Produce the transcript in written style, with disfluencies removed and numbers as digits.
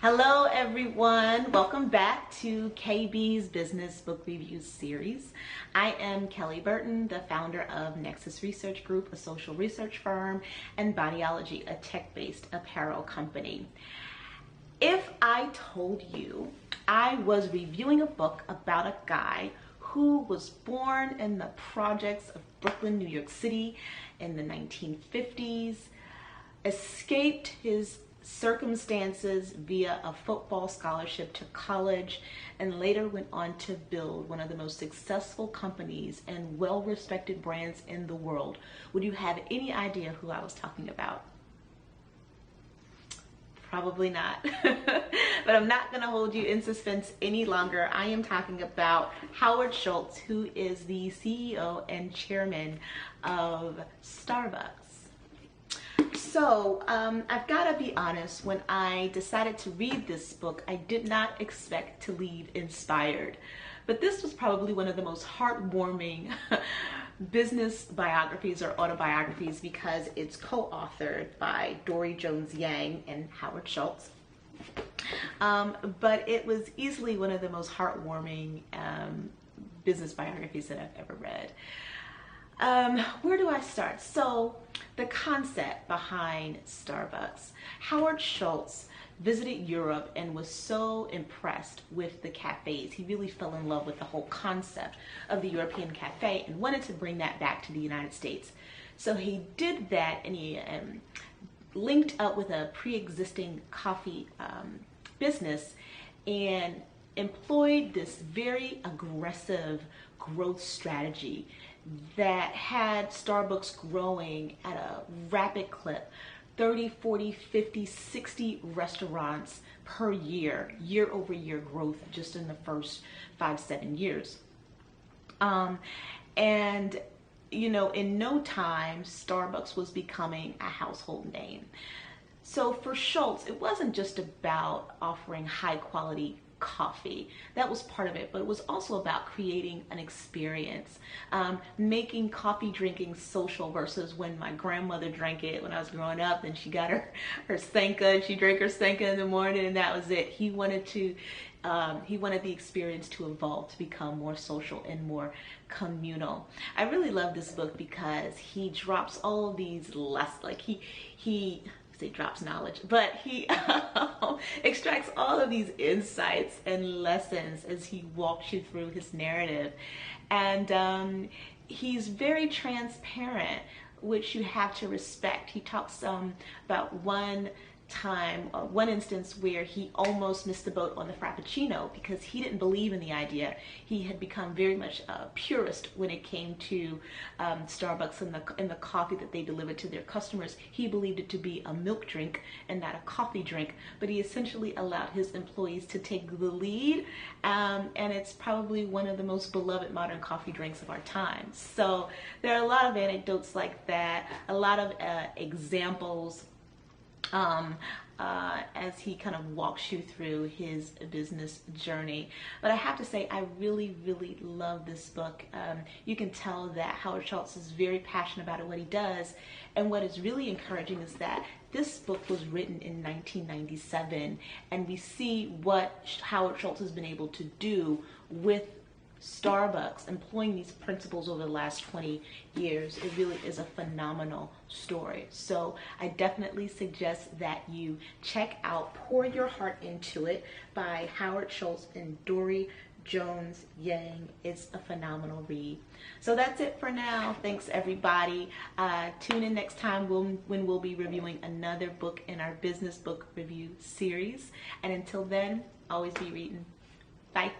Hello everyone, welcome back to KB's Business Book Review Series. I am Kelly Burton, the founder of Nexus Research Group, a social research firm, and Bodyology, a tech-based apparel company. If I told you I was reviewing a book about a guy who was born in the projects of Brooklyn, New York City in the 1950s, escaped his circumstances via a football scholarship to college, and later went on to build one of the most successful companies and well-respected brands in the world, would you have any idea who I was talking about? Probably not. But I'm not going to hold you in suspense any longer. I am talking about Howard Schultz, who is the CEO and chairman of Starbucks. So I've got to be honest, when I decided to read this book, I did not expect to leave inspired. But this was probably one of the most heartwarming business biographies or autobiographies because it's co-authored by Dory Jones Yang and Howard Schultz. But it was easily one of the most heartwarming business biographies that I've ever read. Where do I start? So the concept behind Starbucks. Howard Schultz visited Europe and was so impressed with the cafes. He really fell in love with the whole concept of the European cafe and wanted to bring that back to the United States. So he did that, and he linked up with a pre-existing coffee business and employed this very aggressive growth strategy that had Starbucks growing at a rapid clip, 30, 40, 50, 60 restaurants per year, year-over-year growth just in the first 5-7 years. And you know, in no time, Starbucks was becoming a household name. So for Schultz, it wasn't just about offering high quality coffee. That was part of it, but it was also about creating an experience, making coffee drinking social versus when my grandmother drank it when I was growing up, and she got her Senka, and she drank her Senka in the morning, and that was it. He wanted the experience to evolve, to become more social and more communal. I really love this book because he drops all of these he drops knowledge, but he extracts all of these insights and lessons as he walks you through his narrative. And he's very transparent, which you have to respect. He talks about one instance where he almost missed the boat on the Frappuccino because he didn't believe in the idea. He had become very much a purist when it came to Starbucks and the coffee that they delivered to their customers. He believed it to be a milk drink and not a coffee drink, but he essentially allowed his employees to take the lead, and it's probably one of the most beloved modern coffee drinks of our time. So there are a lot of anecdotes like that, a lot of examples as he kind of walks you through his business journey. But I have to say, I really, really love this book. You can tell that Howard Schultz is very passionate about what he does. And what is really encouraging is that this book was written in 1997, and we see what Howard Schultz has been able to do with Starbucks, employing these principles over the last 20 years. It really is a phenomenal story. So I definitely suggest that you check out Pour Your Heart Into It by Howard Schultz and Dory Jones Yang. It's a phenomenal read. So that's it for now. Thanks everybody. Tune in next time when we'll be reviewing another book in our business book review series. And until then, always be reading. Bye.